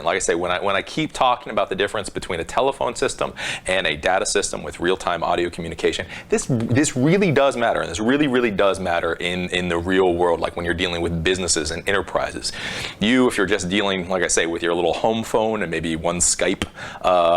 Like I say, when I keep talking about the difference between a telephone system and a data system with real-time audio communication, this really does matter, and this really does matter in the real world, like when you're dealing with businesses and enterprises. If you're just dealing, like I say, with your little home phone and maybe one Skype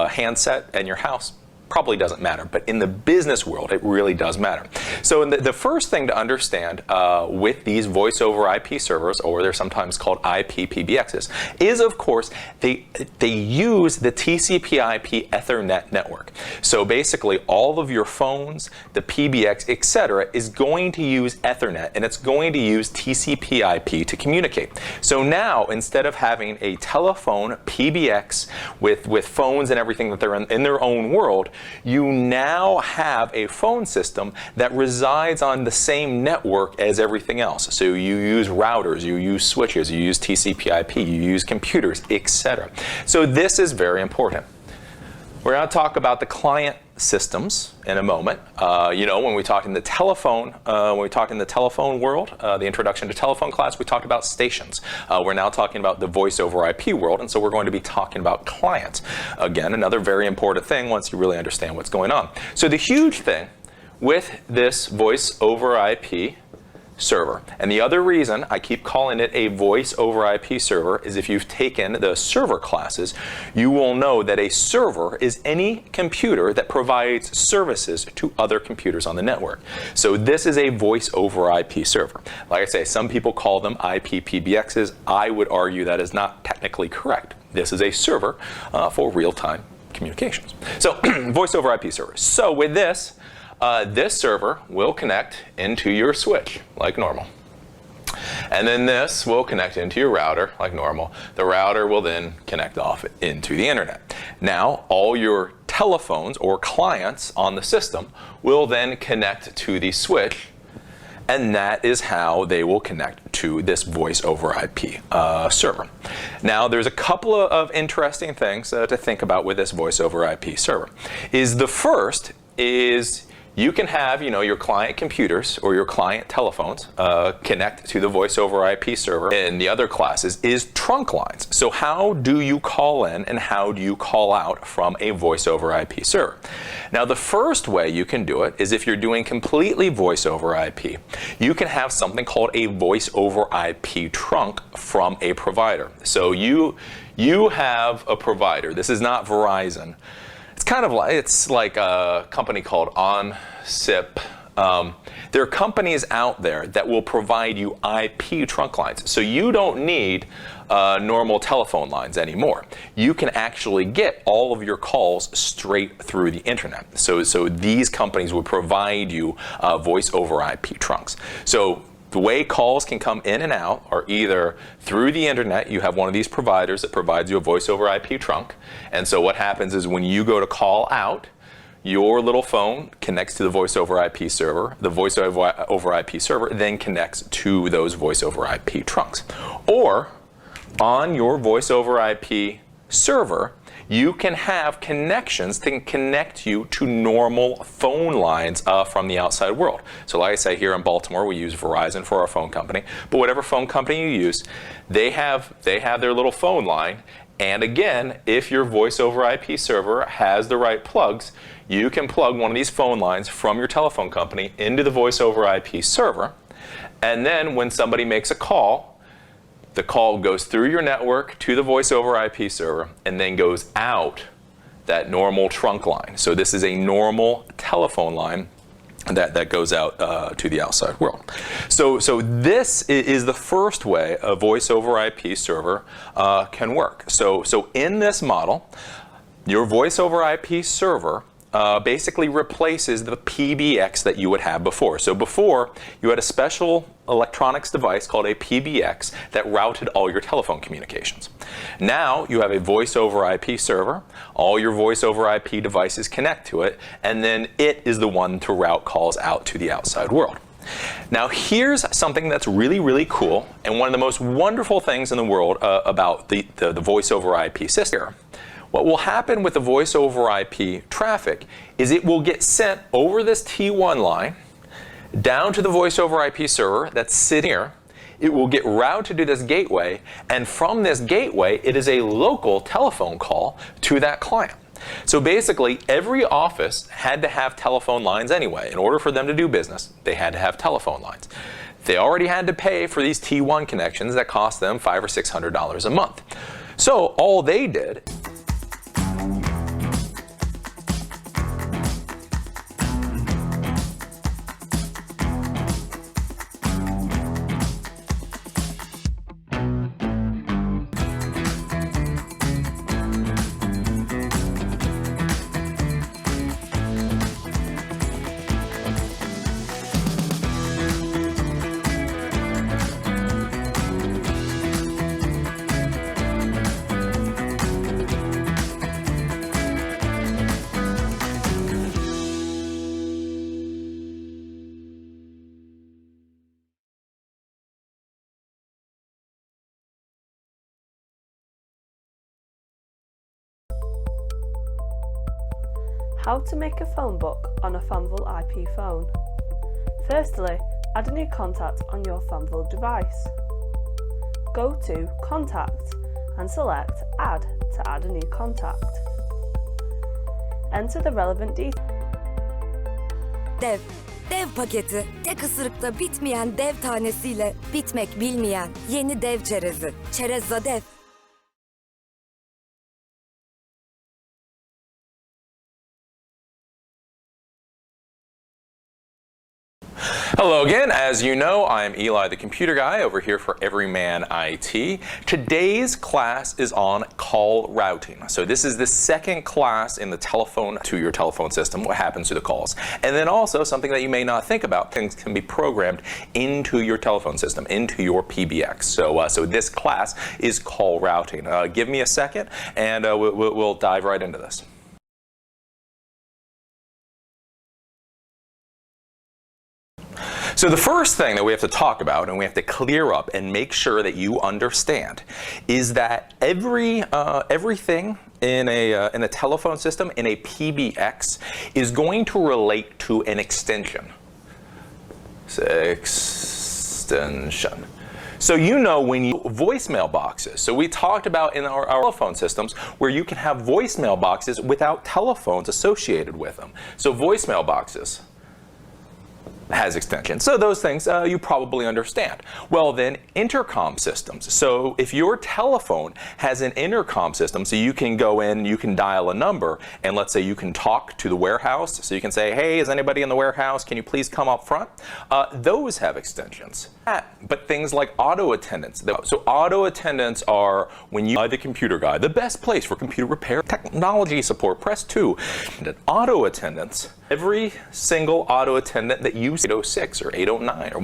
handset in your house, probably doesn't matter, but in the business world, it really does matter. So the first thing to understand with these voice over IP servers, or they're sometimes called IP PBXs, is of course they use the TCP/IP Ethernet network. So basically all of your phones, the PBX, etc., is going to use Ethernet, and it's going to use TCP/IP to communicate. So now instead of having a telephone PBX with phones and everything that they're in their own world, you now have a phone system that resides on the same network as everything else. So you use routers, you use switches, you use TCP/IP, you use computers, etc. So this is very important. We're going to talk about the client systems in a moment. When we talked in the telephone, world, the introduction to telephone class, we talked about stations. We're now talking about the voice over IP world, and so we're going to be talking about clients. Again, another very important thing once you really understand what's going on. So the huge thing with this voice over IP server, and the other reason I keep calling it a voice over IP server is if you've taken the server classes, you will know that a server is any computer that provides services to other computers on the network. So this is a voice over IP server. Like I say, some people call them IP PBXs. I would argue that is not technically correct. This is a server for real-time communications. So voice over IP server. So with this, this server will connect into your switch like normal. And then this will connect into your router like normal. The router will then connect off into the internet. Now, all your telephones or clients on the system will then connect to the switch, and that is how they will connect to this voice over IP server. Now, there's a couple of interesting things to think about with this voice over IP server. The first is you can have, your client computers or your client telephones connect to the voice over IP server. In the other classes is trunk lines. So how do you call in and how do you call out from a voice over IP server? Now, the first way you can do it is if you're doing completely voice over IP, you can have something called a voice over IP trunk from a provider. So you have a provider. This is not Verizon. It's like a company called OnSIP. There are companies out there that will provide you IP trunk lines. So you don't need normal telephone lines anymore. You can actually get all of your calls straight through the internet. So these companies will provide you voice over IP trunks. So the way calls can come in and out are either through the internet. You have one of these providers that provides you a voice over IP trunk. And so what happens is when you go to call out, your little phone connects to the voice over IP server. The voice over IP server then connects to those voice over IP trunks. Or on your voice over IP server, you can have connections that can connect you to normal phone lines from the outside world. So like I say, here in Baltimore, we use Verizon for our phone company. But whatever phone company you use, they have their little phone line. And again, if your voice over IP server has the right plugs, you can plug one of these phone lines from your telephone company into the voice over IP server. And then when somebody makes a call, the call goes through your network to the voice over IP server and then goes out that normal trunk line. So this is a normal telephone line that goes out to the outside world. So this is the first way a voice over IP server can work. So in this model, your voice over IP server basically replaces the PBX that you would have before. So before, you had a special electronics device called a PBX that routed all your telephone communications. Now you have a voice over IP server. All your voice over IP devices connect to it, and then it is the one to route calls out to the outside world. Now here's something that's really cool, and one of the most wonderful things in the world about the voice over IP system. What will happen with the voice over IP traffic is it will get sent over this T1 line down to the voice over IP server that's sitting here. it will get routed to this gateway, and from this gateway, it is a local telephone call to that client. So basically, every office had to have telephone lines anyway. In order for them to do business, they had to have telephone lines. They already had to pay for these T1 connections that cost them $500 or $600 a month. So all they did How to make a phone book on a Fanvil IP phone. Firstly, add a new contact on your Fanvil device. Go to Contact and select Add to add a new contact. Enter the relevant details. Dev paketi. Tek ısırıkta bitmeyen dev tanesiyle bitmek bilmeyen yeni dev çerezi. Çerezza dev. Hello again. As you know, I'm Eli, the computer guy over here for Everyman IT. Today's class is on call routing. So this is the second class in the telephone to your telephone system, what happens to the calls. And then also something that you may not think about, things can be programmed into your telephone system, into your PBX. So this class is call routing. Give me a second and we'll dive right into this. So the first thing that we have to talk about and we have to clear up and make sure that you understand is that everything in a telephone system, in a PBX, is going to relate to an extension. Extension. So you know when you voicemail boxes. So we talked about in our telephone systems where you can have voicemail boxes without telephones associated with them. So voicemail boxes has extensions. So those things you probably understand. Well then, intercom systems. So if your telephone has an intercom system, so you can go in, you can dial a number, and let's say you can talk to the warehouse. So you can say, hey, is anybody in the warehouse? Can you please come up front? Those have extensions. But things like auto attendants. So auto attendants are when you are the computer guy, the best place for computer repair, technology support, press 2. And auto attendants, every single auto attendant that you 806 or 809 or